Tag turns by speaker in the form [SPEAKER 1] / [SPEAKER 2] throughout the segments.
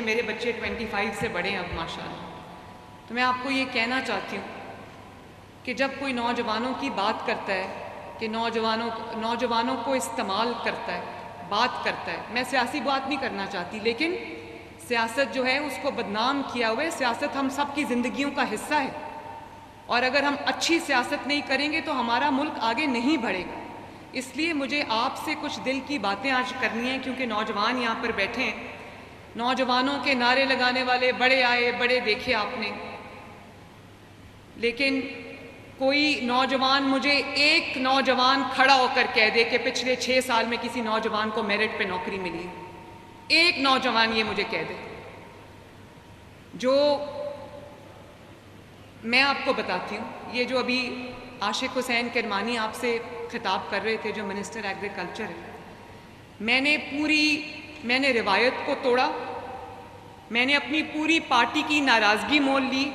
[SPEAKER 1] میرے بچے 25 سے بڑے ہیں اب ماشاءاللہ، تو میں آپ کو یہ کہنا چاہتی ہوں کہ جب کوئی نوجوانوں کی بات کرتا ہے کہ نوجوانوں کو استعمال کرتا ہے، بات کرتا ہے، میں سیاسی بات نہیں کرنا چاہتی، لیکن سیاست جو ہے اس کو بدنام کیا ہوا ہے۔ سیاست ہم سب کی زندگیوں کا حصہ ہے، اور اگر ہم اچھی سیاست نہیں کریں گے تو ہمارا ملک آگے نہیں بڑھے گا۔ اس لیے مجھے آپ سے کچھ دل کی باتیں آج کرنی ہیں، کیونکہ نوجوان یہاں پر بیٹھے ہیں۔ نوجوانوں کے نعرے لگانے والے بڑے آئے بڑے دیکھے آپ نے، لیکن کوئی نوجوان مجھے ایک نوجوان کھڑا ہو کر کہہ دے کہ پچھلے 6 سال میں کسی نوجوان کو میرٹ پہ نوکری ملی، ایک نوجوان یہ مجھے کہہ دے۔ جو میں آپ کو بتاتی ہوں، یہ جو ابھی عاشق حسین کرمانی آپ سے خطاب کر رہے تھے، جو منسٹر ایگریکلچر ہے، میں نے روایت کو توڑا، میں نے اپنی پوری پارٹی کی ناراضگی مول لی،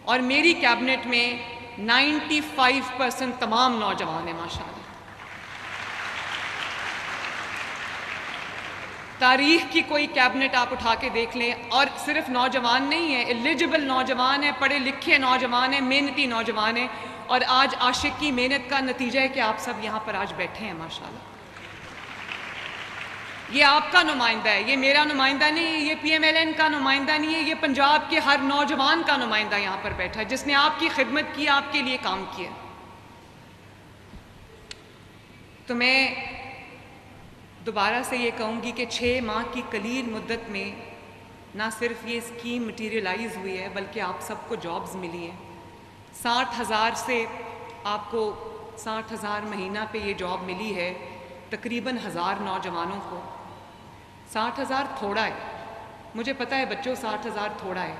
[SPEAKER 1] اور میری کیبنٹ میں 95% تمام نوجوان ہیں ماشاءاللہ۔ تاریخ کی کوئی کیبنٹ آپ اٹھا کے دیکھ لیں، اور صرف نوجوان نہیں ہیں، ایلیجبل نوجوان ہیں، پڑھے لکھے نوجوان ہیں، محنتی نوجوان ہیں، اور آج عاشق کی محنت کا نتیجہ ہے کہ آپ سب یہاں پر آج بیٹھے ہیں ماشاءاللہ۔ یہ آپ کا نمائندہ ہے، یہ میرا نمائندہ نہیں ہے، یہ پی ایم ایل این کا نمائندہ نہیں ہے، یہ پنجاب کے ہر نوجوان کا نمائندہ یہاں پر بیٹھا ہے، جس نے آپ کی خدمت کی، آپ کے لیے کام کیا۔ تو میں دوبارہ سے یہ کہوں گی کہ 6 ماہ کی قلیل مدت میں نہ صرف یہ اسکیم مٹیریلائز ہوئی ہے، بلکہ آپ سب کو جابز ملی ہیں۔ 60,000 سے آپ کو 60,000 مہینہ پہ یہ جاب ملی ہے، تقریباً 1000 نوجوانوں کو۔ 60,000 تھوڑا ہے، مجھے پتہ ہے بچوں 60,000 تھوڑا ہے،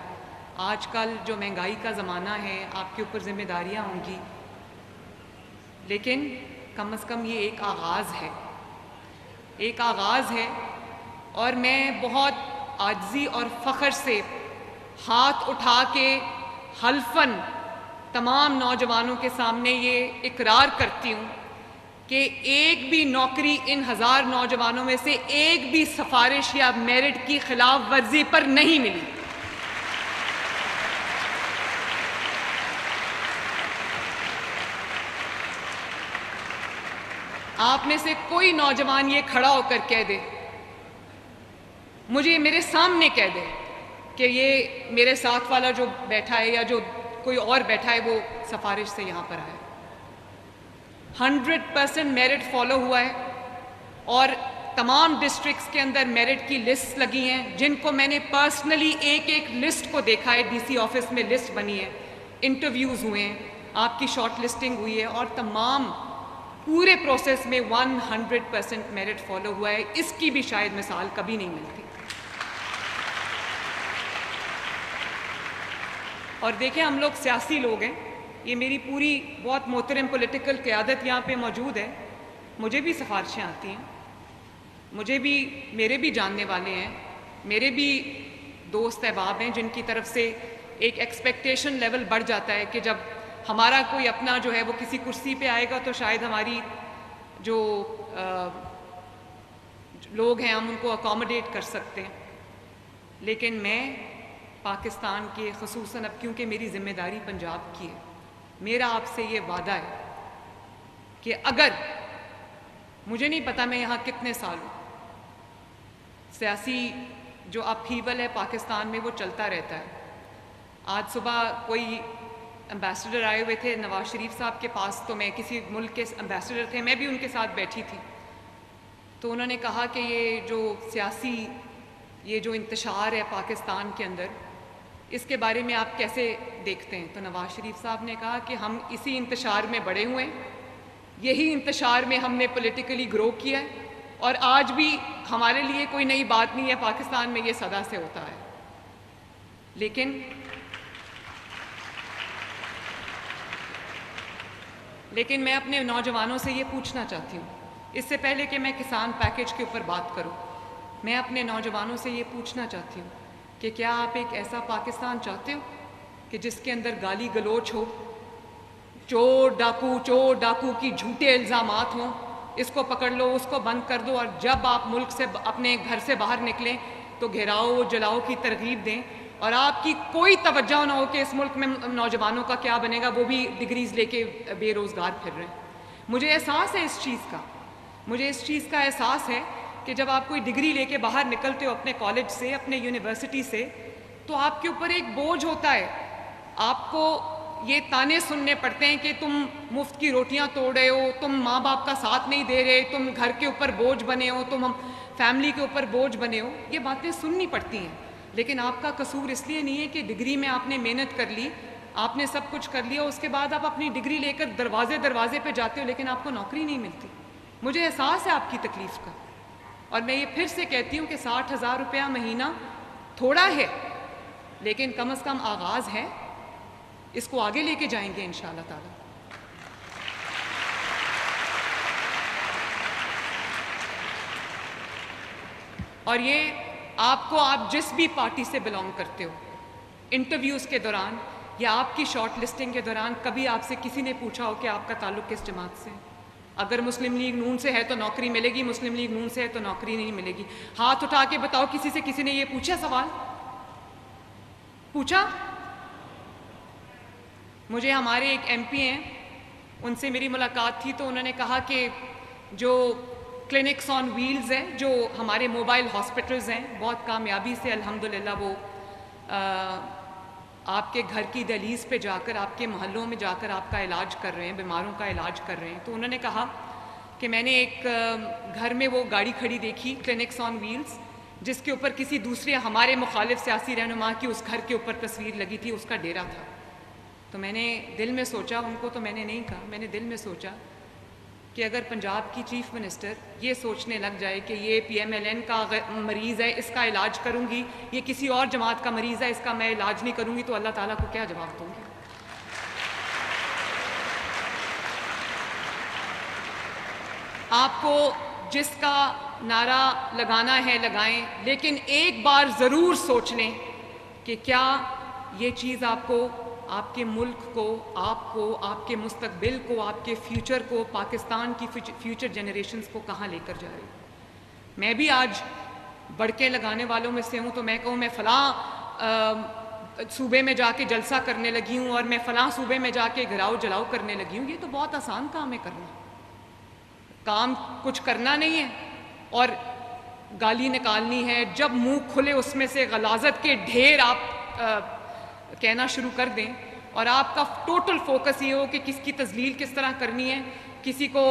[SPEAKER 1] آج کل جو مہنگائی کا زمانہ ہے، آپ کے اوپر ذمہ داریاں ہوں گی، لیکن کم از کم یہ ایک آغاز ہے، ایک آغاز ہے۔ اور میں بہت عاجزی اور فخر سے ہاتھ اٹھا کے حلفاً تمام نوجوانوں کے سامنے یہ اقرار کرتی ہوں کہ ایک بھی نوکری ان 1000 نوجوانوں میں سے ایک بھی سفارش یا میرٹ کی خلاف ورزی پر نہیں ملی۔ آپ میں سے کوئی نوجوان یہ کھڑا ہو کر کہہ دے، مجھے میرے سامنے کہہ دے کہ یہ میرے ساتھ والا جو بیٹھا ہے یا جو کوئی اور بیٹھا ہے وہ سفارش سے یہاں پر آیا۔ 100% میرٹ فالو ہوا ہے، اور تمام ڈسٹرکٹس کے اندر میرٹ کی لسٹ لگی ہیں، جن کو میں نے پرسنلی ایک لسٹ کو دیکھا ہے، ڈی سی آفس میں لسٹ بنی ہے، انٹرویوز ہوئے ہیں، آپ کی شارٹ لسٹنگ ہوئی ہے، اور تمام پورے پروسیس میں 100% میرٹ فالو ہوا ہے۔ اس کی بھی شاید مثال کبھی نہیں ملتی۔ اور دیکھیں، ہم لوگ سیاسی لوگ ہیں، یہ میری پوری بہت محترم پولیٹیکل قیادت یہاں پہ موجود ہے، مجھے بھی سفارشیں آتی ہیں، میرے بھی جاننے والے ہیں، میرے بھی دوست احباب ہیں جن کی طرف سے ایک ایکسپیکٹیشن لیول بڑھ جاتا ہے کہ جب ہمارا کوئی اپنا جو ہے وہ کسی کرسی پہ آئے گا تو شاید ہماری جو لوگ ہیں ہم ان کو اکوموڈیٹ کر سکتے ہیں۔ لیکن میں پاکستان کے، خصوصاً اب کیونکہ میری ذمہ داری پنجاب کی ہے، میرا آپ سے یہ وعدہ ہے کہ اگر مجھے نہیں پتا میں یہاں کتنے سال ہوں، سیاسی جو اپہیول ہے پاکستان میں وہ چلتا رہتا ہے۔ آج صبح کوئی امبیسڈر آئے ہوئے تھے نواز شریف صاحب کے پاس، تو میں کسی ملک کے امبیسڈر تھے، میں بھی ان کے ساتھ بیٹھی تھی، تو انہوں نے کہا کہ یہ جو انتشار ہے پاکستان کے اندر، اس کے بارے میں آپ کیسے دیکھتے ہیں؟ تو نواز شریف صاحب نے کہا کہ ہم اسی انتشار میں بڑے ہوئے ہیں، یہی انتشار میں ہم نے پولیٹیکلی گرو کیا ہے، اور آج بھی ہمارے لیے کوئی نئی بات نہیں ہے، پاکستان میں یہ سدا سے ہوتا ہے۔ لیکن میں اپنے نوجوانوں سے یہ پوچھنا چاہتی ہوں، اس سے پہلے کہ میں کسان پیکیج کے اوپر بات کروں، میں اپنے نوجوانوں سے یہ پوچھنا چاہتی ہوں کہ کیا آپ ایک ایسا پاکستان چاہتے ہو کہ جس کے اندر گالی گلوچ ہو، چور ڈاکو کی جھوٹے الزامات ہوں، اس کو پکڑ لو، اس کو بند کر دو، اور جب آپ ملک سے اپنے گھر سے باہر نکلیں تو گھیراؤ جلاؤ کی ترغیب دیں اور آپ کی کوئی توجہ نہ ہو کہ اس ملک میں نوجوانوں کا کیا بنے گا، وہ بھی ڈگریز لے کے بے روزگار پھر رہے ہیں۔ مجھے احساس ہے اس چیز کا احساس ہے کہ جب آپ کوئی ڈگری لے کے باہر نکلتے ہو اپنے کالج سے، اپنے یونیورسٹی سے، تو آپ کے اوپر ایک بوجھ ہوتا ہے، آپ کو یہ تانے سننے پڑتے ہیں کہ تم مفت کی روٹیاں توڑ رہے ہو، تم ماں باپ کا ساتھ نہیں دے رہے، تم گھر کے اوپر بوجھ بنے ہو، تم فیملی کے اوپر بوجھ بنے ہو، یہ باتیں سننی پڑتی ہیں۔ لیکن آپ کا قصور اس لیے نہیں ہے کہ ڈگری میں آپ نے محنت کر لی، آپ نے سب کچھ کر لیا، اس کے بعد آپ اپنی ڈگری لے کر دروازے پہ جاتے ہو لیکن آپ کو نوکری نہیں ملتی۔ مجھے احساس ہے آپ کی تکلیف کا، اور میں یہ پھر سے کہتی ہوں کہ 60,000 روپیہ مہینہ تھوڑا ہے لیکن کم از کم آغاز ہے، اس کو آگے لے کے جائیں گے انشاءاللہ تعالی۔ اور یہ آپ جس بھی پارٹی سے بلانگ کرتے ہو، انٹرویوز کے دوران یا آپ کی شارٹ لسٹنگ کے دوران کبھی آپ سے کسی نے پوچھا ہو کہ آپ کا تعلق کس جماعت سے ہے؟ اگر مسلم لیگ نون سے ہے تو نوکری ملے گی، مسلم لیگ نون سے ہے تو نوکری نہیں ملے گی۔ ہاتھ اٹھا کے بتاؤ کسی نے یہ پوچھا سوال؟ پوچھا؟ مجھے ہمارے ایک ایم پی ہیں، ان سے میری ملاقات تھی تو انہوں نے کہا کہ جو کلینکس آن ویلز ہیں، جو ہمارے موبائل ہاسپٹلز ہیں، بہت کامیابی سے الحمدللہ وہ آپ کے گھر کی دہلیز پہ جا کر، آپ کے محلوں میں جا کر آپ کا علاج کر رہے ہیں، بیماروں کا علاج کر رہے ہیں۔ تو انہوں نے کہا کہ میں نے ایک گھر میں وہ گاڑی کھڑی دیکھی کلینکس آن ویلز، جس کے اوپر کسی دوسرے ہمارے مخالف سیاسی رہنما کی اس گھر کے اوپر تصویر لگی تھی، اس کا ڈیرا تھا۔ تو میں نے دل میں سوچا، ان کو تو میں نے نہیں کہا، میں نے دل میں سوچا کہ اگر پنجاب کی چیف منسٹر یہ سوچنے لگ جائے کہ یہ پی ایم ایل این کا مریض ہے، اس کا علاج کروں گی، یہ کسی اور جماعت کا مریض ہے، اس کا میں علاج نہیں کروں گی، تو اللہ تعالیٰ کو کیا جواب دوں گی؟ آپ کو جس کا نعرہ لگانا ہے لگائیں، لیکن ایک بار ضرور سوچ لیں کہ کیا یہ چیز آپ کو، آپ کے ملک کو، آپ کے مستقبل کو، آپ کے فیوچر کو، پاکستان کی فیوچر جنریشنز کو کہاں لے کر جا رہی ہے؟ میں بھی آج بڑکے لگانے والوں میں سے ہوں، تو میں کہوں میں فلاں صوبے میں جا کے جلسہ کرنے لگی ہوں اور میں فلاں صوبے میں جا کے گھراؤ جلاؤ کرنے لگی ہوں، یہ تو بہت آسان کام ہے کرنا۔ کام کچھ کرنا نہیں ہے اور گالی نکالنی ہے، جب منہ کھلے اس میں سے غلاظت کے ڈھیر آپ کہنا شروع کر دیں، اور آپ کا ٹوٹل فوکس یہ ہو کہ کس کی تذلیل کس طرح کرنی ہے، کسی کو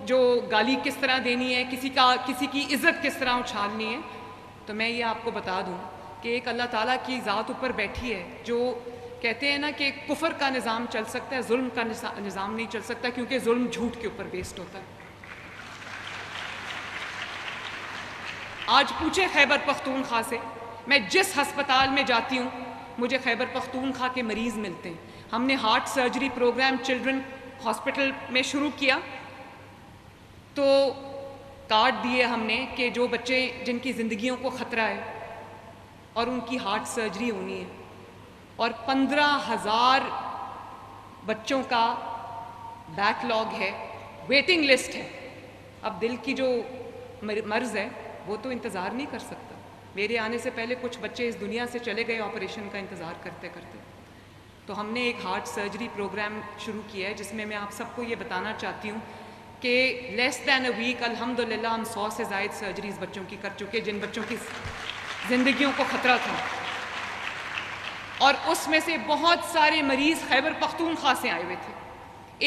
[SPEAKER 1] جو گالی کس طرح دینی ہے، کسی کی عزت کس طرح اچھالنی ہے۔ تو میں یہ آپ کو بتا دوں کہ ایک اللہ تعالیٰ کی ذات اوپر بیٹھی ہے، جو کہتے ہیں نا کہ کفر کا نظام چل سکتا ہے، ظلم کا نظام نہیں چل سکتا، کیونکہ ظلم جھوٹ کے اوپر بیسڈ ہوتا ہے۔ آج پوچھے خیبر پختونخوا سے، میں جس ہسپتال میں جاتی ہوں مجھے خیبر پختونخوا کے مریض ملتے ہیں۔ ہم نے heart surgery programme children hospital میں شروع کیا تو کارڈ دیے ہم نے کہ جو بچے جن کی زندگیوں کو خطرہ ہے اور ان کی ہارٹ سرجری ہونی ہے، اور 15,000 بچوں کا بیک لاگ ہے، ویٹنگ لسٹ ہے۔ اب دل کی جو مرض ہے وہ تو انتظار نہیں کر سکتا۔ میرے آنے سے پہلے کچھ بچے اس دنیا سے چلے گئے آپریشن کا انتظار کرتے کرتے۔ تو ہم نے ایک ہارٹ سرجری پروگرام شروع کیا ہے، جس میں میں آپ سب کو یہ بتانا چاہتی ہوں کہ لیس دین اے ویک الحمدللہ ہم 100 سے زائد سرجریز بچوں کی کر چکے، جن بچوں کی زندگیوں کو خطرہ تھا، اور اس میں سے بہت سارے مریض خیبر پختونخوا سے آئے ہوئے تھے۔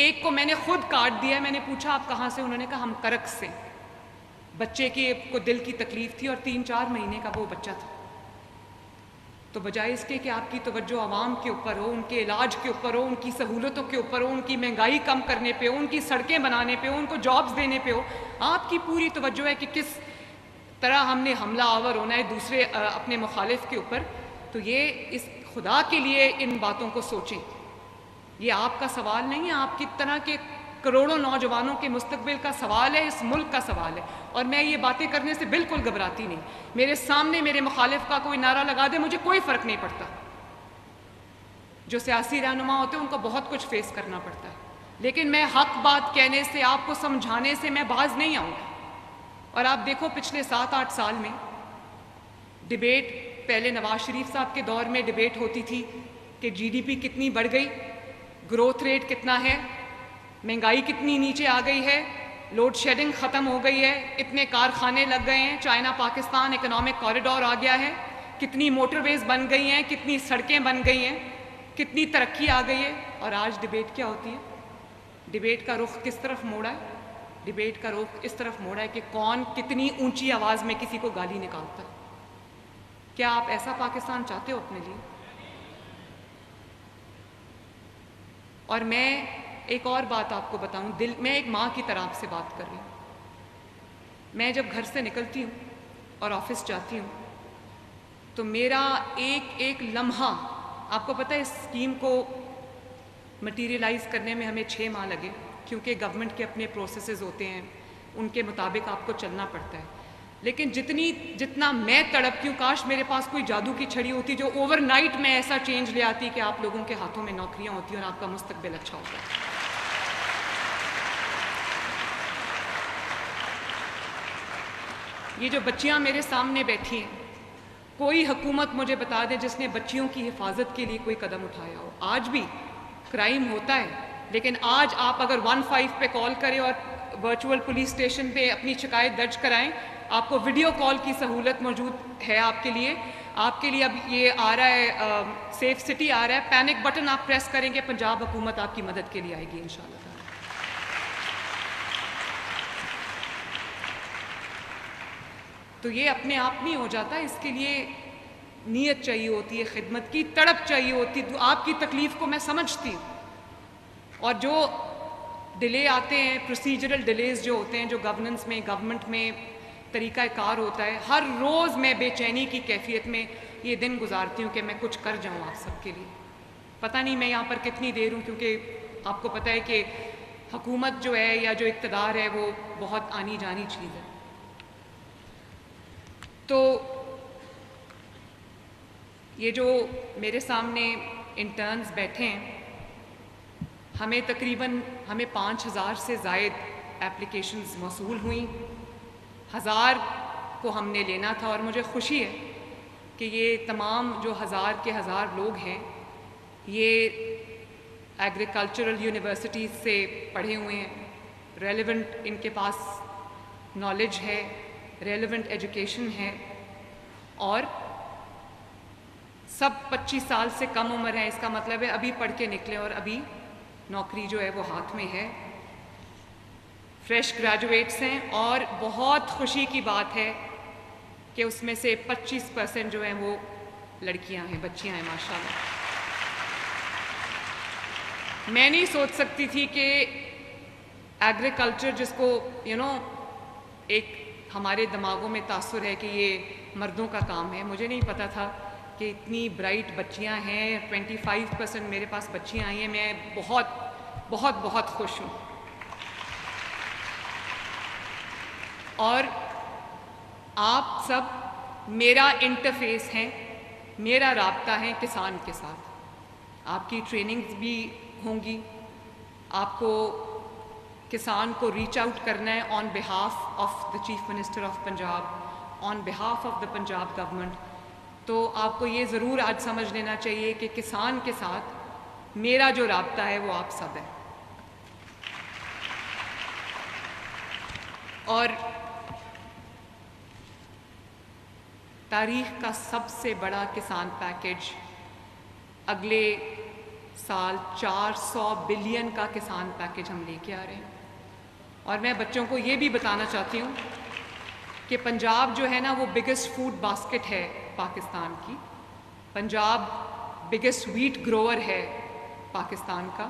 [SPEAKER 1] ایک کو میں نے خود کارڈ دیا، میں نے پوچھا آپ کہاں سے؟ انہوں نے کہا ہم کرک سے۔ بچے کی کو دل کی تکلیف تھی اور 3-4 مہینے کا وہ بچہ تھا۔ تو بجائے اس کے کہ آپ کی توجہ عوام کے اوپر ہو، ان کے علاج کے اوپر ہو، ان کی سہولتوں کے اوپر ہو، ان کی مہنگائی کم کرنے پہ ہو، ان کی سڑکیں بنانے پہ ہو، ان کو جابز دینے پہ ہو، آپ کی پوری توجہ ہے کہ کس طرح ہم نے حملہ آور ہونا ہے دوسرے اپنے مخالف کے اوپر۔ تو یہ اس خدا کے لیے ان باتوں کو سوچیں۔ یہ آپ کا سوال نہیں ہے، آپ کی طرح کے کروڑوں نوجوانوں کے مستقبل کا سوال ہے، اس ملک کا سوال ہے، اور میں یہ باتیں کرنے سے بالکل گھبراتی نہیں۔ میرے سامنے میرے مخالف کا کوئی نعرہ لگا دے، مجھے کوئی فرق نہیں پڑتا۔ جو سیاسی رہنما ہوتے ہیں ان کو بہت کچھ فیس کرنا پڑتا ہے، لیکن میں حق بات کہنے سے، آپ کو سمجھانے سے میں باز نہیں آؤں گی۔ اور آپ دیکھو پچھلے 7-8 سال میں ڈبیٹ پہلے نواز شریف صاحب کے دور میں ڈبیٹ ہوتی تھی کہ جی ڈی پی کتنی بڑھ گئی، گروتھ ریٹ کتنا ہے، مہنگائی کتنی نیچے آ گئی ہے، لوڈ شیڈنگ ختم ہو گئی ہے، اتنے کارخانے لگ گئے ہیں، چائنا پاکستان اکنامک کوریڈور آ گیا ہے، کتنی موٹر ویز بن گئی ہیں، کتنی سڑکیں بن گئی ہیں، کتنی ترقی آ گئی ہے۔ اور آج ڈبیٹ کیا ہوتی ہے؟ ڈبیٹ کا رخ کس طرف موڑا ہے؟ ڈبیٹ کا رخ اس طرف موڑا ہے کہ کون کتنی اونچی آواز میں کسی کو گالی نکالتا ہے۔ کیا آپ ایسا پاکستان چاہتے ہو اپنے لیے؟ اور میں ایک اور بات آپ کو بتاؤں، میں ایک ماں کی طرح آپ سے بات کر رہی ہوں۔ میں جب گھر سے نکلتی ہوں اور آفس جاتی ہوں تو میرا ایک ایک لمحہ، آپ کو پتہ ہے اس اسکیم کو مٹیریلائز کرنے میں ہمیں 6 ماہ لگے، کیونکہ گورنمنٹ کے اپنے پروسیسز ہوتے ہیں، ان کے مطابق آپ کو چلنا پڑتا ہے۔ لیکن جتنا میں تڑپتی ہوں، کاش میرے پاس کوئی جادو کی چھڑی ہوتی جو اوور نائٹ میں ایسا چینج لے آتی کہ آپ لوگوں کے ہاتھوں میں نوکریاں ہوتی اور آپ کا مستقبل اچھا ہوتا ہے۔ یہ جو بچیاں میرے سامنے بیٹھی ہیں، کوئی حکومت مجھے بتا دے جس نے بچیوں کی حفاظت کے لیے کوئی قدم اٹھایا ہو۔ آج بھی کرائم ہوتا ہے، لیکن آج آپ اگر 15 پہ کال کریں اور ورچوئل پولیس اسٹیشن پہ اپنی شکایت درج کرائیں، آپ کو ویڈیو کال کی سہولت موجود ہے آپ کے لیے۔ اب یہ آ رہا ہے، سیف سٹی آ رہا ہے، پینک بٹن آپ پریس کریں گے، پنجاب حکومت آپ کی مدد کے لیے آئے گی انشاءاللہ تعالی۔ تو یہ اپنے آپ نہیں ہو جاتا، اس کے لیے نیت چاہیے ہوتی ہے، خدمت کی تڑپ چاہیے ہوتی ہے۔ آپ کی تکلیف کو میں سمجھتی ہوں، اور جو ڈیلے آتے ہیں، پروسیجرل ڈیلیز جو ہوتے ہیں، جو گورننس میں، گورنمنٹ میں طریقہ کار ہوتا ہے، ہر روز میں بے چینی کی کیفیت میں یہ دن گزارتی ہوں کہ میں کچھ کر جاؤں آپ سب کے لیے۔ پتہ نہیں میں یہاں پر کتنی دیر ہوں، کیونکہ آپ کو پتہ ہے کہ حکومت جو ہے یا جو اقتدار ہے وہ بہت آنی جانی چیز ہے۔ تو یہ جو میرے سامنے انٹرنز بیٹھے ہیں، ہمیں تقریباً 5000 سے زائد اپلیکیشنز موصول ہوئیں، 1000 کو ہم نے لینا تھا، اور مجھے خوشی ہے کہ یہ تمام جو 1000 کے 1000 لوگ ہیں، یہ ایگریکلچرل یونیورسٹیز سے پڑھے ہوئے ہیں، ریلیونٹ ان کے پاس نالج ہے، ریلیونٹ ایجوکیشن ہے، اور سب 25 سال سے کم عمر ہیں۔ اس کا مطلب ہے ابھی پڑھ کے نکلے اور ابھی نوکری جو ہے وہ ہاتھ میں ہے، فریش گریجویٹس ہیں۔ اور بہت خوشی کی بات ہے کہ اس میں سے 25% جو ہیں وہ لڑکیاں ہیں، بچیاں ہیں ماشاءاللہ۔ میں نہیں سوچ سکتی تھی کہ ایگریکلچر، جس کو ایک ہمارے دماغوں میں تاثر ہے کہ یہ مردوں کا کام ہے، مجھے نہیں پتا تھا کہ اتنی برائٹ بچیاں ہیں۔ 25% میرے پاس بچیاں آئی ہیں، میں بہت بہت بہت خوش ہوں۔ اور آپ سب میرا انٹرفیس ہیں، میرا رابطہ ہے کسان کے ساتھ۔ آپ کی ٹریننگز بھی ہوں گی، آپ کو کسان کو ریچ آؤٹ کرنا ہے on behalf of the chief minister of Punjab, on behalf of the Punjab government. تو آپ کو یہ ضرور آج سمجھ لینا چاہیے کہ کسان کے ساتھ میرا جو رابطہ ہے وہ آپ سب ہے۔ اور تاریخ کا سب سے بڑا کسان پیکیج اگلے سال 400 بلین کا کسان پیکیج ہم لے کے آ رہے ہیں۔ اور میں بچوں کو یہ بھی بتانا چاہتی ہوں کہ پنجاب جو ہے نا، وہ بگیسٹ فوڈ باسکٹ ہے پاکستان کی۔ پنجاب بگیسٹ ویٹ گروور ہے پاکستان کا۔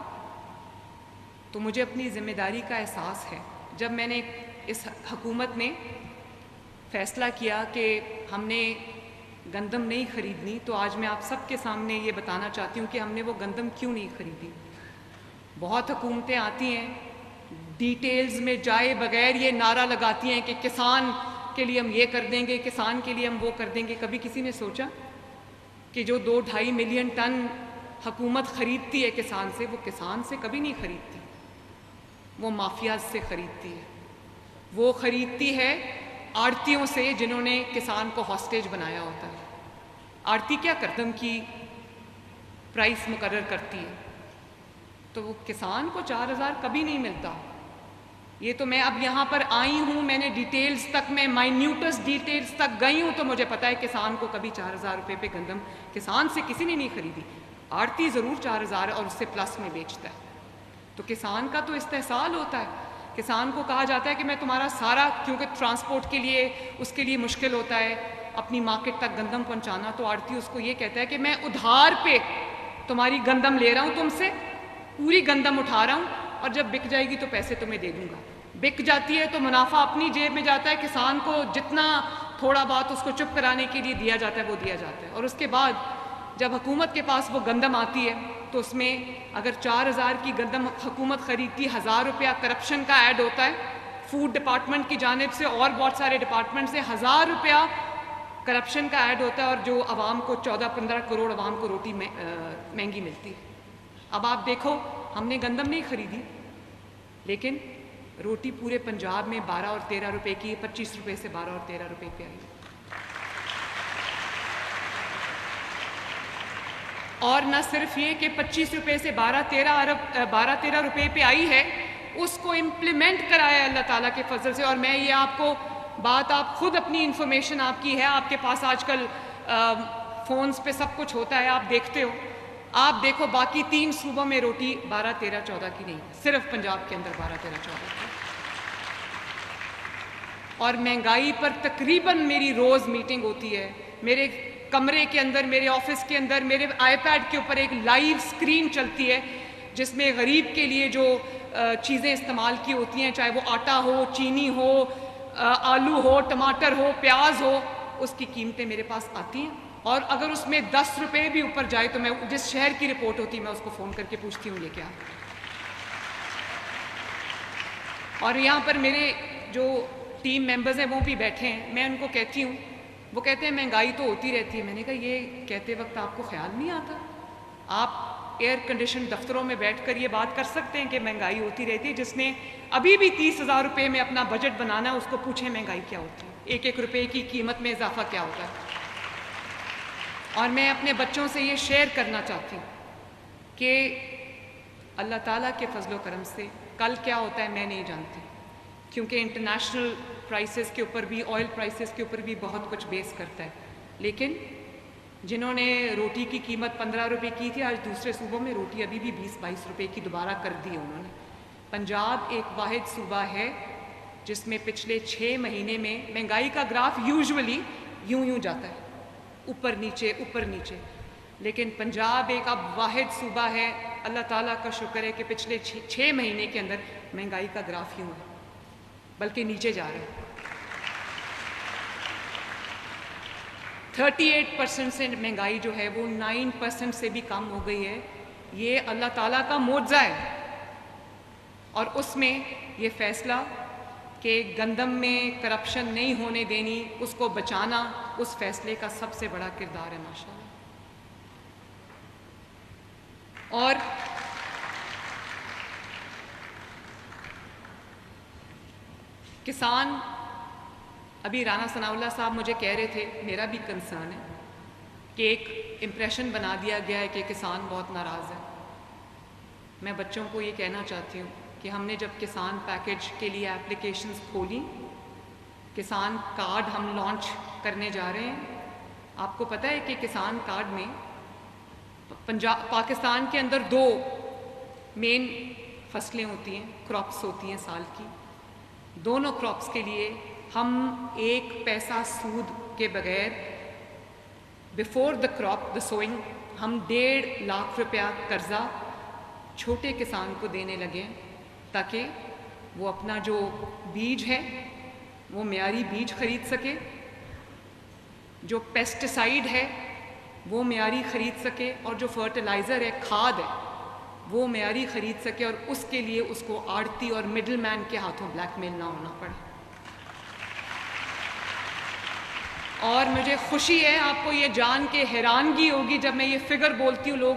[SPEAKER 1] تو مجھے اپنی ذمہ داری کا احساس ہے۔ جب میں نے اس حکومت نے فیصلہ کیا کہ ہم نے گندم نہیں خریدنی، تو آج میں آپ سب کے سامنے یہ بتانا چاہتی ہوں کہ ہم نے وہ گندم کیوں نہیں خریدی۔ بہت حکومتیں آتی ہیں، ڈیٹیلز میں جائے بغیر یہ نعرہ لگاتی ہیں کہ کسان کے لیے ہم یہ کر دیں گے، کسان کے لیے ہم وہ کر دیں گے۔ کبھی کسی نے سوچا کہ جو 2-2.5 ملین ٹن حکومت خریدتی ہے کسان سے، وہ کسان سے کبھی نہیں خریدتی، وہ مافیاز سے خریدتی ہے۔ وہ خریدتی ہے آڑتیوں سے جنہوں نے کسان کو ہاسٹیج بنایا ہوتا ہے۔ آڑتی کیا گندم کی پرائس مقرر کرتی ہے، تو وہ کسان کو 4,000 کبھی نہیں ملتا۔ یہ تو میں اب یہاں پر آئی ہوں، میں نے ڈیٹیلز تک، میں مائنیوٹس ڈیٹیلز تک گئی ہوں، تو مجھے پتا ہے کسان کو کبھی 4,000 روپے پہ گندم کسان سے کسی نے نہیں خریدی۔ آڑتی ضرور 4,000 اور اس سے پلس میں بیچتا ہے۔ تو کسان کا تو استحصال ہوتا ہے، کسان کو کہا جاتا ہے کہ میں تمہارا سارا، کیونکہ ٹرانسپورٹ کے لیے اس کے لیے مشکل ہوتا ہے اپنی مارکیٹ تک گندم پہنچانا، تو آڑتی اس کو یہ کہتا ہے کہ میں ادھار پہ تمہاری گندم لے رہا ہوں تم سے، پوری گندم اٹھا رہا ہوں، اور جب بک جائے گی تو پیسے تمہیں دے دوں گا۔ بک جاتی ہے تو منافع اپنی جیب میں جاتا ہے، کسان کو جتنا تھوڑا بہت اس کو چپ کرانے کے لیے دیا جاتا ہے وہ دیا جاتا ہے۔ اور اس کے بعد جب حکومت کے پاس وہ گندم آتی ہے تو اس میں اگر 4,000 کی گندم حکومت خریدتی، 1,000 روپیہ کرپشن کا ایڈ ہوتا ہے فوڈ ڈپارٹمنٹ کی جانب سے اور بہت سارے ڈپارٹمنٹ سے، 1,000 روپیہ کرپشن کا ایڈ ہوتا ہے، اور جو عوام کو 14-15 کروڑ عوام کو روٹی مہنگی ملتی ہے۔ اب آپ دیکھو، ہم نے گندم نہیں خریدی، لیکن روٹی پورے پنجاب میں 12 اور 13 روپے کی، 25 روپے سے 12 اور 13 روپے پہ آئی۔ اور نہ صرف یہ کہ 25 روپے سے 12-13 روپے پہ آئی ہے، اس کو امپلیمنٹ کرایا اللہ تعالیٰ کے فضل سے۔ اور میں یہ آپ کو بات، آپ خود اپنی انفارمیشن آپ کی ہے، آپ کے پاس آج کل فونز پہ سب کچھ ہوتا ہے، آپ دیکھتے ہو، آپ دیکھو باقی 3 صوبوں میں روٹی 12-13-14 کی نہیں، صرف پنجاب کے اندر 12-13-14 کی۔ اور مہنگائی پر تقریباً میری روز میٹنگ ہوتی ہے، میرے کمرے کے اندر، میرے آفس کے اندر، میرے آئی پیڈ کے اوپر ایک لائیو اسکرین چلتی ہے جس میں غریب کے لیے جو چیزیں استعمال کی ہوتی ہیں، چاہے وہ آٹا ہو، چینی ہو، آلو ہو، ٹماٹر ہو، پیاز ہو، اس کی قیمتیں میرے پاس آتی ہیں۔ اور اگر اس میں 10 روپے بھی اوپر جائے تو میں جس شہر کی رپورٹ ہوتی ہے میں اس کو فون کر کے پوچھتی ہوں یہ کیا ہے۔ اور یہاں پر میرے جو ٹیم ممبرز ہیں وہ بھی بیٹھے ہیں، میں ان کو کہتی ہوں، وہ کہتے ہیں مہنگائی تو ہوتی رہتی ہے۔ میں نے کہا یہ کہتے وقت آپ کو خیال نہیں آتا؟ آپ ایئر کنڈیشن دفتروں میں بیٹھ کر یہ بات کر سکتے ہیں کہ مہنگائی ہوتی رہتی ہے، جس نے ابھی بھی 30,000 روپے میں اپنا بجٹ بنانا ہے اس کو پوچھیں مہنگائی کیا ہوتی ہے، 1-1 روپے کی قیمت میں اضافہ کیا ہوتا ہے۔ اور میں اپنے بچوں سے یہ شیئر کرنا چاہتی ہوں کہ اللہ تعالیٰ کے فضل و کرم سے کل کیا ہوتا ہے میں نہیں جانتی، کیونکہ انٹرنیشنل پرائسز کے اوپر بھی، آئل پرائسز کے اوپر بھی بہت کچھ بیس کرتا ہے۔ لیکن جنہوں نے روٹی کی قیمت 15 روپے کی تھی، آج دوسرے صوبوں میں روٹی ابھی بھی 20-22 روپے کی دوبارہ کر دی ہے انہوں نے۔ پنجاب ایک واحد صوبہ ہے جس میں پچھلے 6 مہینے میں مہنگائی کا گراف یوزولی یوں جاتا ہے، اوپر نیچے اوپر نیچے، لیکن پنجاب ایک اب واحد صوبہ ہے، اللہ تعالیٰ کا شکر ہے کہ پچھلے 6 مہینے کے اندر مہنگائی کا گراف یوں ہے، بلکہ نیچے جا رہے ہیں۔ 38% سے مہنگائی جو ہے وہ 9% سے بھی کم ہو گئی ہے۔ یہ اللہ تعالیٰ کا معجزہ ہے، اور اس میں یہ فیصلہ کہ گندم میں کرپشن نہیں ہونے دینی، اس کو بچانا، اس فیصلے کا سب سے بڑا کردار ہے ماشاءاللہ۔ اور کسان، ابھی رانا ثناء اللہ صاحب مجھے کہہ رہے تھے، میرا بھی کنسرن ہے کہ ایک امپریشن بنا دیا گیا ہے کہ کسان بہت ناراض ہے۔ میں بچوں کو یہ کہنا چاہتی ہوں کہ ہم نے جب کسان پیکج کے لیے اپلیکیشنز کھولی، کسان کارڈ ہم لانچ کرنے جا رہے ہیں، آپ کو پتہ ہے کہ کسان کارڈ میں پاکستان کے اندر 2 مین فصلیں ہوتی ہیں، کراپس ہوتی ہیں سال کی، دونوں کراپس کے لیے ہم 1 پیسہ سود کے بغیر before the crop the swing ہم 1.5 لاکھ روپیہ قرضہ چھوٹے کسان کو دینے لگے ہیں، تاکہ وہ اپنا جو بیج ہے وہ معیاری بیج خرید سکے، جو پیسٹیسائیڈ ہے وہ معیاری خرید سکے، اور جو فرٹیلائزر ہے، کھاد ہے، وہ معیاری خرید سکے، اور اس کے لیے اس کو آڑتی اور مڈل مین کے ہاتھوں بلیک میل نہ ہونا پڑے۔ اور مجھے خوشی ہے، آپ کو یہ جان کے حیرانگی ہوگی جب میں یہ فگر بولتی ہوں، لوگ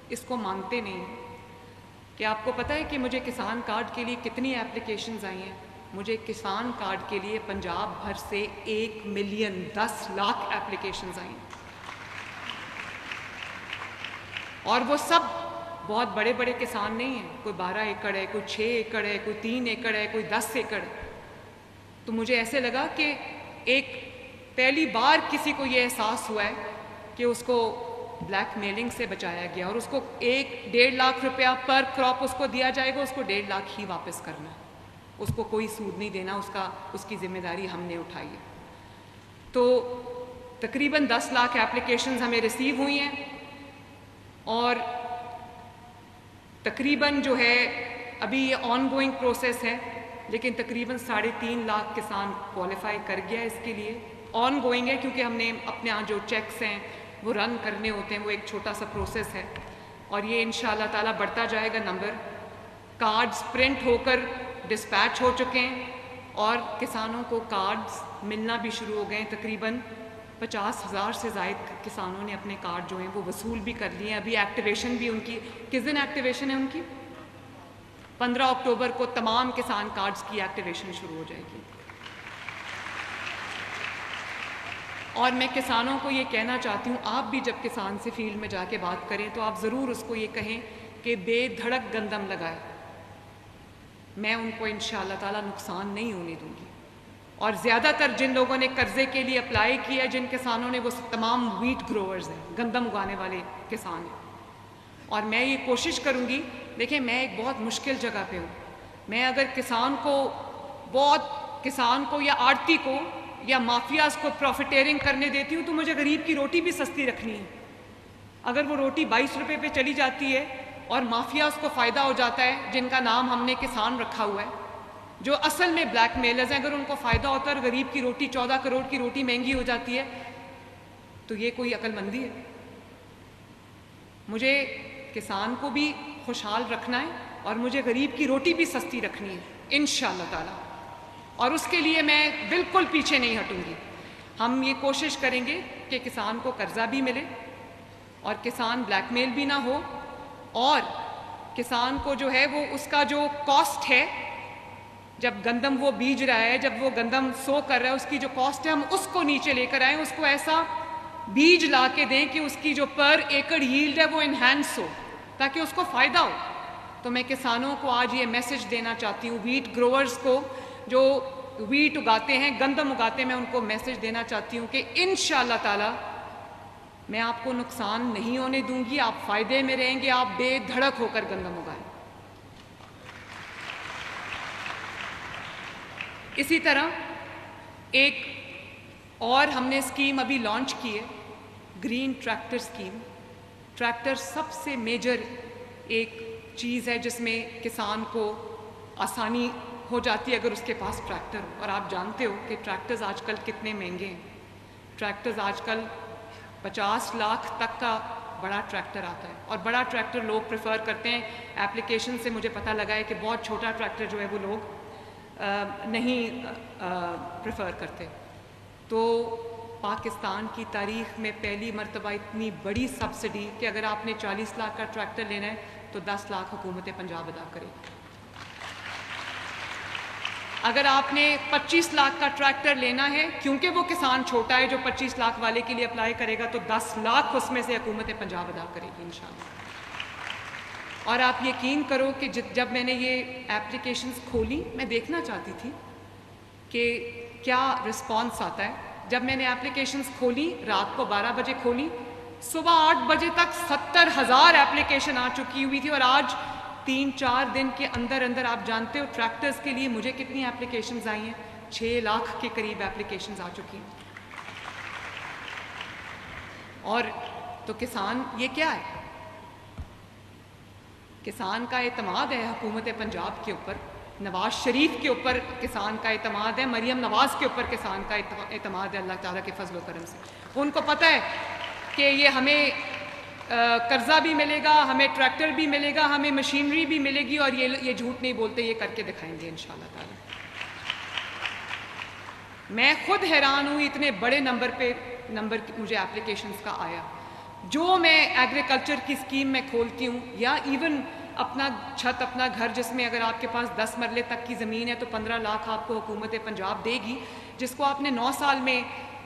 [SPEAKER 1] اس کو مانتے نہیں ہیں، کہ آپ کو پتہ ہے کہ مجھے کسان کارڈ کے لیے کتنی اپلیکیشنز آئی ہیں؟ مجھے کسان کارڈ کے لیے پنجاب بھر سے 1,10,00,000 اپلیکیشنز آئیں، اور وہ سب بہت بڑے بڑے کسان نہیں ہیں، کوئی 12 ایکڑ ہے، کوئی 6 ایکڑ ہے، کوئی 3 ایکڑ ہے، کوئی 10 ایکڑ ہے۔ تو مجھے ایسے لگا کہ ایک پہلی بار کسی کو یہ احساس ہوا ہے کہ اس کو بلیک میلنگ سے بچایا گیا، اور اس کو 1-1.5 لاکھ روپیہ پر کراپ اس کو دیا جائے گا، اس کو 1.5 لاکھ ہی واپس کرنا ہے، اس کو کوئی سود نہیں دینا، اس کی ذمہ داری ہم نے اٹھائی ہے۔ تو تقریباً 10 لاکھ اپلیکیشنز ہمیں ریسیو ہوئی ہیں، اور تقریباً جو ہے ابھی یہ آن گوئنگ پروسیس ہے، لیکن تقریباً 3.5 لاکھ کسان کوالیفائی کر گیا اس کے لیے۔ آن گوئنگ ہے کیونکہ ہم نے اپنے یہاں جو چیکس ہیں وہ رن کرنے ہوتے ہیں، وہ ایک چھوٹا سا پروسیس ہے، اور یہ انشاءاللہ تعالیٰ بڑھتا جائے گا نمبر۔ کارڈز پرنٹ ہو کر ڈسپیچ ہو چکے ہیں، اور کسانوں کو کارڈز ملنا بھی شروع ہو گئے ہیں۔ تقریباً 50,000 سے زائد کسانوں نے اپنے کارڈ جو ہیں وہ وصول بھی کر لیے ہیں۔ ابھی ایکٹیویشن بھی ان کی، کس دن ایکٹیویشن ہے ان کی؟ 15 اکتوبر کو تمام کسان کارڈز کی ایکٹیویشن شروع ہو جائے گی۔ اور میں کسانوں کو یہ کہنا چاہتی ہوں، آپ بھی جب کسان سے فیلڈ میں جا کے بات کریں تو آپ ضرور اس کو یہ کہیں کہ بے دھڑک گندم لگائے، میں ان کو انشاءاللہ تعالیٰ نقصان نہیں ہونے دوں گی۔ اور زیادہ تر جن لوگوں نے قرضے کے لیے اپلائی کیا، جن کسانوں نے، وہ تمام ویٹ گروورز ہیں، گندم اگانے والے کسان ہیں۔ اور میں یہ کوشش کروں گی، دیکھیں میں ایک بہت مشکل جگہ پہ ہوں، میں اگر کسان کو یا آڑتی کو یا مافیاز کو پروفیٹیرنگ کرنے دیتی ہوں تو مجھے غریب کی روٹی بھی سستی رکھنی ہے۔ اگر وہ روٹی 22 روپے پہ چلی جاتی ہے اور مافیاز کو فائدہ ہو جاتا ہے، جن کا نام ہم نے کسان رکھا ہوا ہے، جو اصل میں بلیک میلرز ہیں، اگر ان کو فائدہ ہوتا ہے اور غریب کی روٹی 14 کروڑ کی روٹی مہنگی ہو جاتی ہے، تو یہ کوئی عقل مندی ہے؟ مجھے کسان کو بھی خوشحال رکھنا ہے اور مجھے غریب کی روٹی بھی سستی رکھنی ہے انشاءاللہ تعالی، اور اس کے لیے میں بالکل پیچھے نہیں ہٹوں گی۔ ہم یہ کوشش کریں گے کہ کسان کو قرضہ بھی ملے اور کسان بلیک میل بھی نہ ہو، اور کسان کو جو ہے وہ اس کا جو کاسٹ ہے، جب گندم وہ بیج رہا ہے، جب وہ گندم سو کر رہا ہے، اس کی جو کاسٹ ہے ہم اس کو نیچے لے کر آئیں، اس کو ایسا بیج لا کے دیں کہ اس کی جو پر ایکڑ ییلڈ ہے وہ انہینس ہو، تاکہ اس کو فائدہ ہو۔ تو میں کسانوں کو آج یہ میسج دینا چاہتی ہوں، ویٹ گروورز کو جو ویٹ اگاتے ہیں، گندم اگاتے ہیں، میں ان کو میسج دینا چاہتی ہوں کہ انشاءاللہ تعالی میں آپ کو نقصان نہیں ہونے دوں گی، آپ فائدے میں رہیں گے، آپ بے دھڑک ہو کر گندم اگائیں۔ اسی طرح ایک اور ہم نے اسکیم ابھی لانچ کی ہے، گرین ٹریکٹر اسکیم۔ ٹریکٹر سب سے میجر ایک چیز ہے جس میں کسان کو آسانی ہو جاتی ہے اگر اس کے پاس ٹریکٹر ہو، اور آپ جانتے ہو کہ ٹریکٹرز آج کل کتنے مہنگے ہیں۔ ٹریکٹرز آج کل 50 لاکھ تک کا بڑا ٹریکٹر آتا ہے، اور بڑا ٹریکٹر لوگ پریفر کرتے ہیں۔ ایپلیکیشن سے مجھے پتہ لگا ہے کہ بہت چھوٹا ٹریکٹر جو ہے وہ لوگ نہیں پریفر کرتے۔ تو پاکستان کی تاریخ میں پہلی مرتبہ اتنی بڑی سبسڈی کہ اگر آپ نے 40 لاکھ کا ٹریکٹر لینا ہے تو 10 لاکھ حکومت پنجاب ادا کرے گی۔ اگر آپ نے 25 لاکھ کا ٹریکٹر لینا ہے، کیونکہ وہ کسان چھوٹا ہے جو 25 لاکھ والے کے لیے اپلائی کرے گا، تو 10 لاکھ اس میں سے حکومت پنجاب ادا کرے گی انشاءاللہ۔ اور آپ یقین کرو کہ جب میں نے یہ ایپلیکیشنز کھولی، میں دیکھنا چاہتی تھی کہ کیا رسپانس آتا ہے۔ جب میں نے ایپلیکیشنز کھولی، رات کو 12 بجے کھولی، صبح 8 بجے تک 70,000 ایپلیکیشن آ چکی ہوئی تھی، اور آج 3-4 دن کے اندر اندر آپ جانتے ہو ٹریکٹرز کے لیے مجھے کتنی ایپلیکیشنز آئی ہیں؟ 6 لاکھ کے قریب ایپلیکیشنز آ چکی ہیں۔ اور تو کسان یہ کیا ہے؟ کسان کا اعتماد ہے حکومت پنجاب کے اوپر، نواز شریف کے اوپر کسان کا اعتماد ہے، مریم نواز کے اوپر کسان کا اعتماد ہے اللہ تعالیٰ کے فضل و کرم سے۔ ان کو پتہ ہے کہ یہ ہمیں قرضہ بھی ملے گا، ہمیں ٹریکٹر بھی ملے گا، ہمیں مشینری بھی ملے گی، اور یہ جھوٹ نہیں بولتے، یہ کر کے دکھائیں گے انشاءاللہ تعالیٰ۔ میں خود حیران ہوں اتنے بڑے نمبر مجھے ایپلیکیشنز کا آیا۔ جو میں ایگریکلچر کی اسکیم میں کھولتی ہوں، یا ایون اپنا چھت، اپنا گھر، جس میں اگر آپ کے پاس 10 مرلے تک کی زمین ہے تو 15 لاکھ آپ کو حکومت پنجاب دے گی، جس کو آپ نے 9 سال میں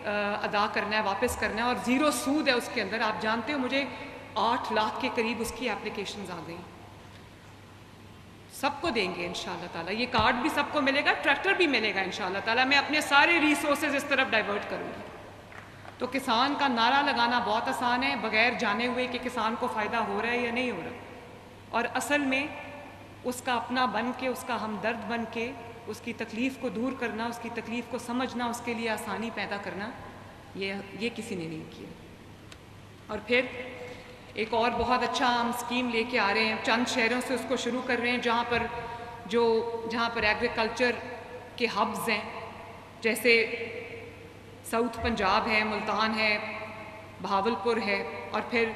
[SPEAKER 1] ادا کرنا ہے، واپس کرنا ہے، اور 0 سود ہے اس کے اندر. آپ جانتے ہو مجھے 8 لاکھ کے قریب اس کی اپلیکیشنز آ گئیں. سب کو دیں گے انشاءاللہ تعالیٰ. یہ کارڈ بھی سب کو ملے گا، ٹریکٹر بھی ملے گا انشاءاللہ تعالیٰ. میں اپنے سارے ریسورسز اس طرف ڈائیورٹ کروں گی. تو کسان کا نعرہ لگانا بہت آسان ہے، بغیر جانے ہوئے کہ کسان کو فائدہ ہو رہا ہے یا نہیں ہو رہا. اور اصل میں اس کا اپنا بن کے، اس کا ہمدرد بن کے، اس کی تکلیف کو دور کرنا، اس کی تکلیف کو سمجھنا، اس کے لیے آسانی پیدا کرنا، یہ کسی نے نہیں کیا. اور پھر ایک اور بہت اچھا ہم اسکیم لے کے آ رہے ہیں. چند شہروں سے اس کو شروع کر رہے ہیں جہاں پر ایگریکلچر کے ہبز ہیں، جیسے ساؤتھ پنجاب ہے، ملتان ہے، بہاولپور ہے، اور پھر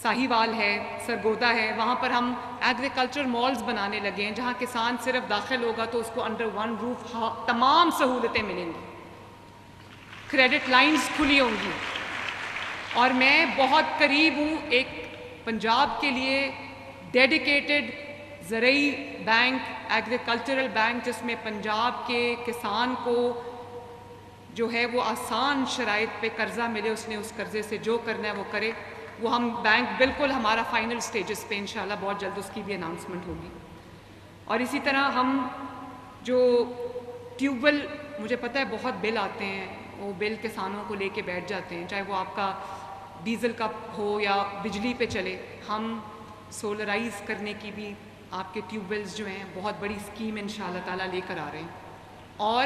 [SPEAKER 1] ساہیوال ہے، سرگودا ہے. وہاں پر ہم ایگریکلچر مالز بنانے لگے ہیں جہاں کسان صرف داخل ہوگا تو اس کو انڈر ون روف تمام سہولتیں ملیں گی، کریڈٹ لائنز کھلی ہوں گی. اور میں بہت قریب ہوں ایک پنجاب کے لیے ڈیڈیکیٹڈ زرعی بینک، ایگریکلچرل بینک، جس میں پنجاب کے کسان کو جو ہے وہ آسان شرائط پہ قرضہ ملے، اس نے اس قرضے سے جو کرنا ہے وہ کرے. وہ ہم بینک بالکل ہمارا فائنل سٹیجز پہ انشاءاللہ بہت جلد اس کی بھی اناؤنسمنٹ ہوگی. اور اسی طرح ہم جو ٹیوب ویل، مجھے پتہ ہے بہت بل آتے ہیں، وہ بل کسانوں کو لے کے بیٹھ جاتے ہیں، چاہے وہ آپ کا ڈیزل کا ہو یا بجلی پہ چلے. ہم سولرائز کرنے کی بھی آپ کے ٹیوب ویلز جو ہیں بہت بڑی اسکیم انشاءاللہ تعالیٰ لے کر آ رہے ہیں. اور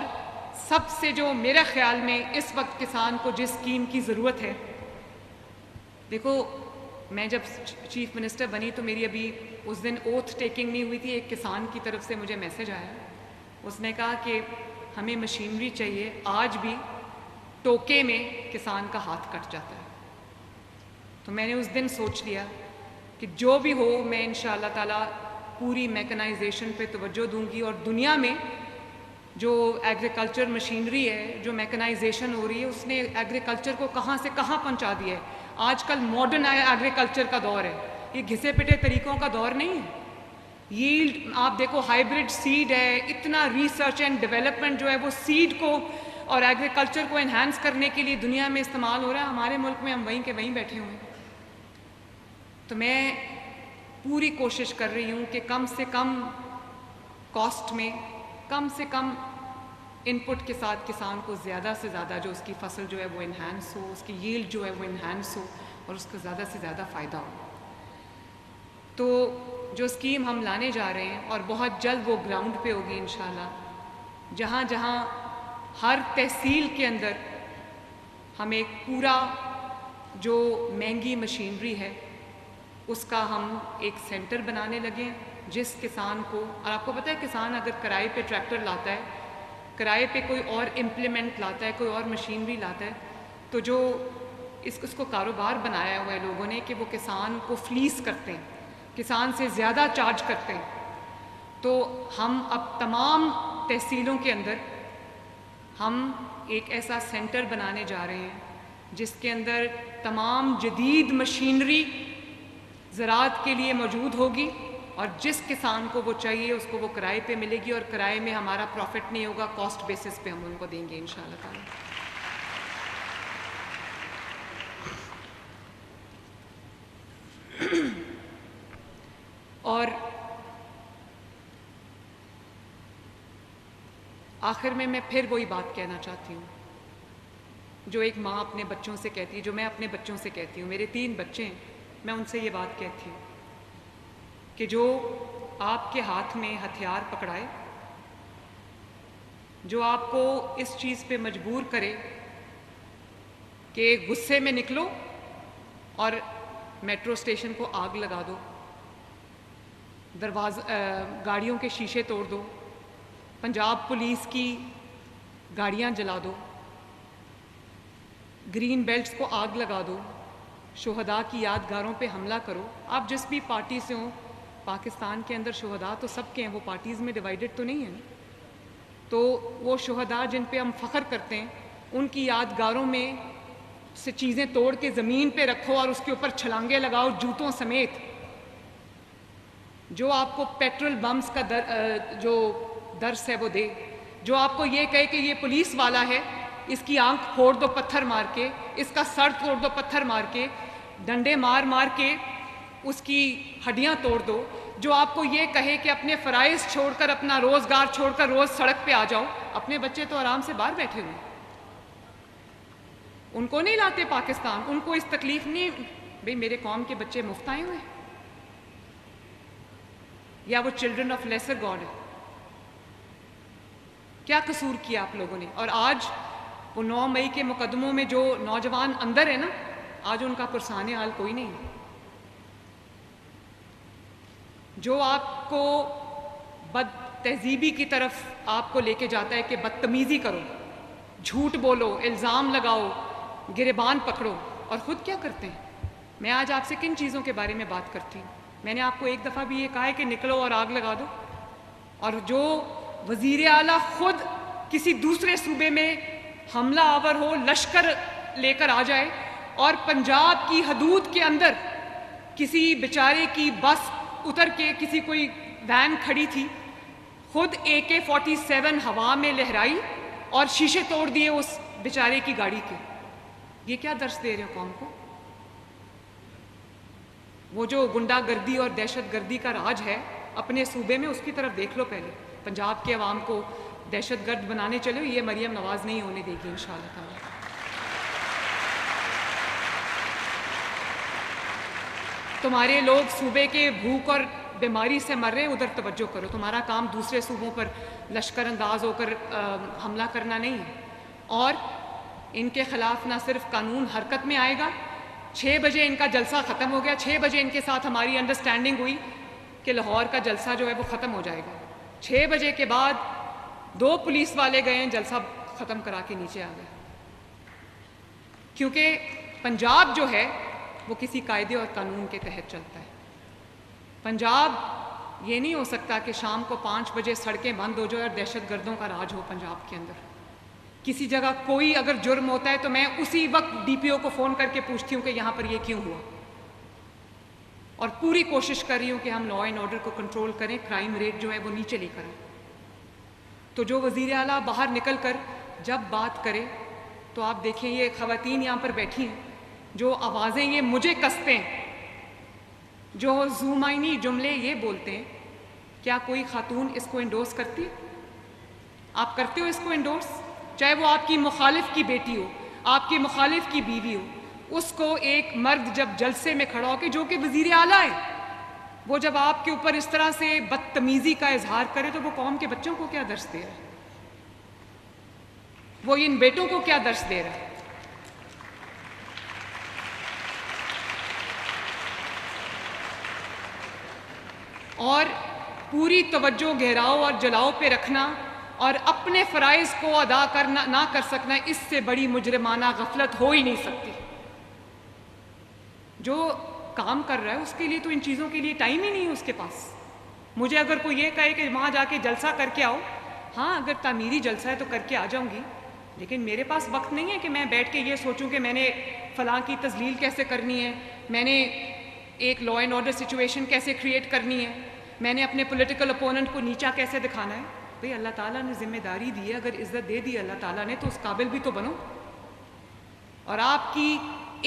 [SPEAKER 1] سب سے جو میرے خیال میں اس وقت کسان کو جس اسکیم کی ضرورت ہے، دیکھو میں جب چیف منسٹر بنی تو میری ابھی اس دن اوتھ ٹیکنگ نہیں ہوئی تھی. ایک کسان کی طرف سے مجھے میسج آیا، اس نے کہا کہ ہمیں مشینری چاہیے. آج بھی ٹوکے میں کسان کا ہاتھ کٹ جاتا ہے. تو میں نے اس دن سوچ لیا کہ جو بھی ہو میں انشاءاللہ تعالیٰ پوری میکنائزیشن پہ توجہ دوں گی. اور دنیا میں جو ایگریکلچر مشینری ہے، جو میکنائزیشن ہو رہی ہے، اس نے ایگریکلچر کو کہاں سے کہاں پہنچا دیا ہے. آج کل ماڈرن ایگریکلچر کا دور ہے، یہ گھسے پٹے طریقوں کا دور نہیں ہے. ییلڈ آپ دیکھو، ہائیبرڈ سیڈ ہے، اتنا ریسرچ اینڈ ڈیولپمنٹ جو ہے وہ سیڈ کو اور ایگریکلچر کو انہینس کرنے کے لیے دنیا میں استعمال ہو رہا ہے. ہمارے ملک میں ہم وہیں کے وہیں بیٹھے ہوئے ہیں. تو میں پوری کوشش کر رہی ہوں کہ کم سے کم کاسٹ میں، کم سے کم ان پٹ کے ساتھ کسان کو زیادہ سے زیادہ جو اس کی فصل جو ہے وہ انہینس ہو، اس کی ییلڈ جو ہے وہ انہینس ہو، اور اس کو زیادہ سے زیادہ فائدہ ہو. تو جو اسکیم ہم لانے جا رہے ہیں، اور بہت جلد وہ گراؤنڈ پہ ہوگی انشاءاللہ، جہاں جہاں ہر تحصیل کے اندر ہم ایک پورا جو مہنگی مشینری ہے اس کا ہم ایک سینٹر بنانے لگے ہیں. جس کسان کو، اور آپ کو پتہ ہے کسان اگر کرائے پہ ٹریکٹر لاتا ہے، کرائے پہ کوئی اور امپلیمنٹ لاتا ہے، کوئی اور مشینری لاتا ہے، تو جو اس کو کاروبار بنایا ہوا ہے لوگوں نے کہ وہ کسان کو فلیس کرتے ہیں، کسان سے زیادہ چارج کرتے ہیں. تو ہم اب تمام تحصیلوں کے اندر ہم ایک ایسا سینٹر بنانے جا رہے ہیں جس کے اندر تمام جدید مشینری زراعت کے لیے موجود ہوگی، اور جس کسان کو وہ چاہیے اس کو وہ کرائے پہ ملے گی. اور کرائے میں ہمارا پروفٹ نہیں ہوگا، کاسٹ بیسس پہ ہم ان کو دیں گے انشاءاللہ تعالی. اور آخر میں پھر وہی بات کہنا چاہتی ہوں جو ایک ماں اپنے بچوں سے کہتی ہے، جو میں اپنے بچوں سے کہتی ہوں. میرے 3 بچے ہیں، میں ان سے یہ بات کہتی ہوں کہ جو آپ کے ہاتھ میں ہتھیار پکڑائے، جو آپ کو اس چیز پہ مجبور کرے کہ غصے میں نکلو اور میٹرو اسٹیشن کو آگ لگا دو، گاڑیوں کے شیشے توڑ دو، پنجاب پولیس کی گاڑیاں جلا دو، گرین بیلٹس کو آگ لگا دو، شہداء کی یادگاروں پہ حملہ کرو. آپ جس بھی پارٹی سے ہوں، پاکستان کے اندر شہداء تو سب کے ہیں، وہ پارٹیز میں ڈیوائیڈڈ تو نہیں ہیں. تو وہ شہداء جن پہ ہم فخر کرتے ہیں، ان کی یادگاروں میں سے چیزیں توڑ کے زمین پہ رکھو اور اس کے اوپر چھلانگے لگاؤ جوتوں سمیت. جو آپ کو پیٹرول بمز کا جو درس ہے وہ دے، جو آپ کو یہ کہے کہ یہ پولیس والا ہے، اس کی آنکھ پھوڑ دو پتھر مار کے، اس کا سر توڑ دو پتھر مار کے، ڈنڈے مار مار کے اس کی ہڈیاں توڑ دو، جو آپ کو یہ کہے کہ اپنے فرائض چھوڑ کر، اپنا روزگار چھوڑ کر روز سڑک پہ آ جاؤ، اپنے بچے تو آرام سے باہر بیٹھے ہوئے، ان کو نہیں لاتے پاکستان، ان کو اس تکلیف نہیں، بھئی میرے قوم کے بچے مفت آئے ہوئے، یا وہ چلڈرن آف لیسر گاڈ ہے؟ کیا قصور کیا آپ لوگوں نے؟ اور آج وہ 9 مئی کے مقدموں میں جو نوجوان اندر ہے نا، آج ان کا پرسان حال کوئی نہیں ہے۔ جو آپ کو بد تہذیبی کی طرف آپ کو لے کے جاتا ہے کہ بدتمیزی کرو، جھوٹ بولو، الزام لگاؤ، گریبان پکڑو، اور خود کیا کرتے ہیں؟ میں آج آپ سے کن چیزوں کے بارے میں بات کرتی ہوں؟ میں نے آپ کو ایک دفعہ بھی یہ کہا ہے کہ نکلو اور آگ لگا دو، اور جو وزیر اعلیٰ خود کسی دوسرے صوبے میں حملہ آور ہو، لشکر لے کر آ جائے، اور پنجاب کی حدود کے اندر کسی بیچارے کی بس اتر کے، کسی کوئی وین کھڑی تھی، خود AK-47 ہوا میں لہرائی اور شیشے توڑ دیے اس بیچارے کی گاڑی کے۔ یہ کیا درس دے رہے ہو قوم کو؟ وہ جو گنڈا گردی اور دہشت گردی کا راج ہے اپنے صوبے میں، اس کی طرف دیکھ لو پہلے۔ پنجاب کے عوام کو دہشت گرد بنانے چلو، یہ مریم نواز نہیں ہونے دے گی انشاءاللہ تعالی۔ تمہارے لوگ صوبے کے بھوک اور بیماری سے مر رہے ہیں، ادھر توجہ کرو۔ تمہارا کام دوسرے صوبوں پر لشکر انداز ہو کر حملہ کرنا نہیں ہے۔ اور ان کے خلاف نہ صرف قانون حرکت میں آئے گا، 6 بجے ان کا جلسہ ختم ہو گیا، 6 بجے ان کے ساتھ ہماری انڈرسٹینڈنگ ہوئی کہ لاہور کا جلسہ جو ہے وہ ختم ہو جائے گا۔ 6 بجے کے بعد 2 پولیس والے گئے ہیں، جلسہ ختم کرا کے نیچے آ گئے، کیونکہ پنجاب جو ہے وہ کسی قاعدے اور قانون کے تحت چلتا ہے۔ پنجاب یہ نہیں ہو سکتا کہ شام کو 5 بجے سڑکیں بند ہو جائے اور دہشت گردوں کا راج ہو پنجاب کے اندر۔ کسی جگہ کوئی اگر جرم ہوتا ہے تو میں اسی وقت DPO کو فون کر کے پوچھتی ہوں کہ یہاں پر یہ کیوں ہوا، اور پوری کوشش کر رہی ہوں کہ ہم لا اینڈ آرڈر کو کنٹرول کریں، کرائم ریٹ جو ہے وہ نیچے لے کریں۔ تو جو وزیر اعلیٰ باہر نکل کر جب بات کرے تو آپ دیکھیں، یہ خواتین یہاں پر بیٹھی ہیں جو آوازیں یہ مجھے کستے ہیں، جو زومائنی جملے یہ بولتے ہیں، کیا کوئی خاتون اس کو انڈورس کرتی ہے؟ آپ کرتے ہو اس کو انڈورس؟ چاہے وہ آپ کی مخالف کی بیٹی ہو، آپ کی مخالف کی بیوی ہو، اس کو ایک مرد جب جلسے میں کھڑا ہو کے، جو کہ وزیر اعلیٰ ہے، وہ جب آپ کے اوپر اس طرح سے بدتمیزی کا اظہار کرے تو وہ قوم کے بچوں کو کیا درس دے رہا ہے؟ وہ ان بیٹوں کو کیا درس دے رہا ہے؟ اور پوری توجہ گہراؤ اور جلاؤ پہ رکھنا اور اپنے فرائض کو ادا کرنا نہ کر سکنا، اس سے بڑی مجرمانہ غفلت ہو ہی نہیں سکتی۔ جو کام کر رہا ہے اس کے لیے تو ان چیزوں کے لیے ٹائم ہی نہیں ہے اس کے پاس۔ مجھے اگر کوئی یہ کہے کہ وہاں جا کے جلسہ کر کے آؤ، ہاں اگر تعمیری جلسہ ہے تو کر کے آ جاؤں گی، لیکن میرے پاس وقت نہیں ہے کہ میں بیٹھ کے یہ سوچوں کہ میں نے فلاں کی تذلیل کیسے کرنی ہے، میں نے ایک لا اینڈ آرڈر سچویشن کیسے کریٹ کرنی ہے، میں نے اپنے پولیٹیکل اپوننٹ کو نیچا کیسے دکھانا ہے۔ بھئی اللہ تعالیٰ نے ذمہ داری دی ہے، اگر عزت دے دی اللہ تعالیٰ نے تو اس قابل بھی تو بنو۔ اور آپ کی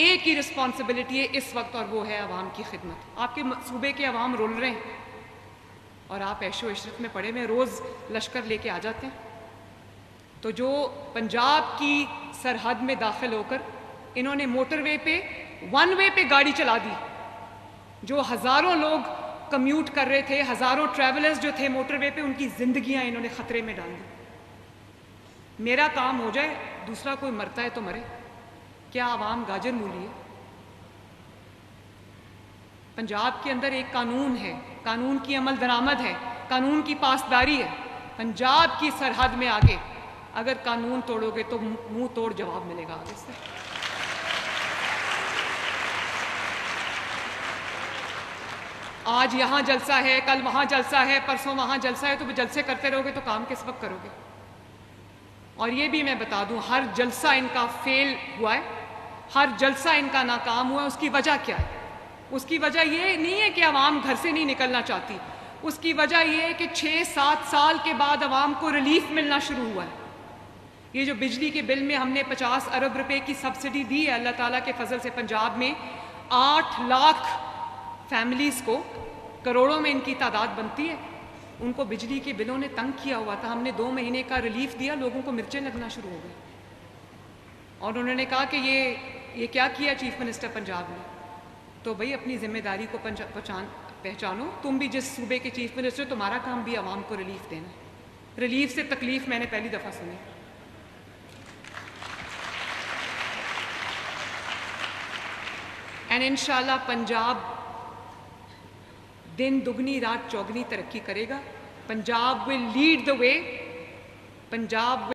[SPEAKER 1] ایک ہی رسپانسبلٹی ہے اس وقت، اور وہ ہے عوام کی خدمت۔ آپ کے صوبے کے عوام رول رہے ہیں اور آپ عیش و عشرت میں پڑے ہوئے، روز لشکر لے کے آ جاتے ہیں۔ تو جو پنجاب کی سرحد میں داخل ہو کر انہوں نے موٹر وے پہ 1 وے پہ گاڑی چلا دی، جو ہزاروں لوگ کمیوٹ کر رہے تھے، ہزاروں ٹریولرز جو تھے موٹر وے پہ، ان کی زندگیاں انہوں نے خطرے میں ڈال دی۔ میرا کام ہو جائے، دوسرا کوئی مرتا ہے تو مرے، کیا عوام گاجر مولی ہے؟ پنجاب کے اندر ایک قانون ہے، قانون کی عمل درآمد ہے، قانون کی پاسداری ہے۔ پنجاب کی سرحد میں آگے اگر قانون توڑو گے تو منہ توڑ جواب ملے گا آگے سے۔ آج یہاں جلسہ ہے، کل وہاں جلسہ ہے، پرسوں وہاں جلسہ ہے، تو جلسے کرتے رہو گے تو کام کس وقت کرو گے؟ اور یہ بھی میں بتا دوں، ہر جلسہ ان کا فیل ہوا ہے، ہر جلسہ ان کا ناکام ہوا ہے، اس کی وجہ کیا ہے؟ اس کی وجہ یہ نہیں ہے کہ عوام گھر سے نہیں نکلنا چاہتی، اس کی وجہ یہ ہے کہ 6-7 سال کے بعد عوام کو ریلیف ملنا شروع ہوا ہے۔ یہ جو بجلی کے بل میں ہم نے 50 ارب روپے کی سبسڈی دی ہے، اللہ تعالیٰ کے فضل سے پنجاب میں 8 لاکھ فیملیز کو، کروڑوں میں ان کی تعداد بنتی ہے، ان کو بجلی کے بلوں نے تنگ کیا ہوا تھا۔ ہم نے 2 مہینے کا ریلیف دیا، لوگوں کو مرچیں لگنا شروع ہو گئی، اور انہوں نے کہا کہ یہ کیا کیا چیف منسٹر پنجاب نے؟ تو بھئی اپنی ذمہ داری کو پہچانو، تم بھی جس صوبے کے چیف منسٹر، تمہارا کام بھی عوام کو ریلیف دینا ہے۔ ریلیف سے تکلیف میں نے پہلی دفعہ سنی۔ اینڈ انشاءاللہ پنجاب دن دگنی رات چوگنی ترقی کرے گا۔ Punjab will lead the way, Punjab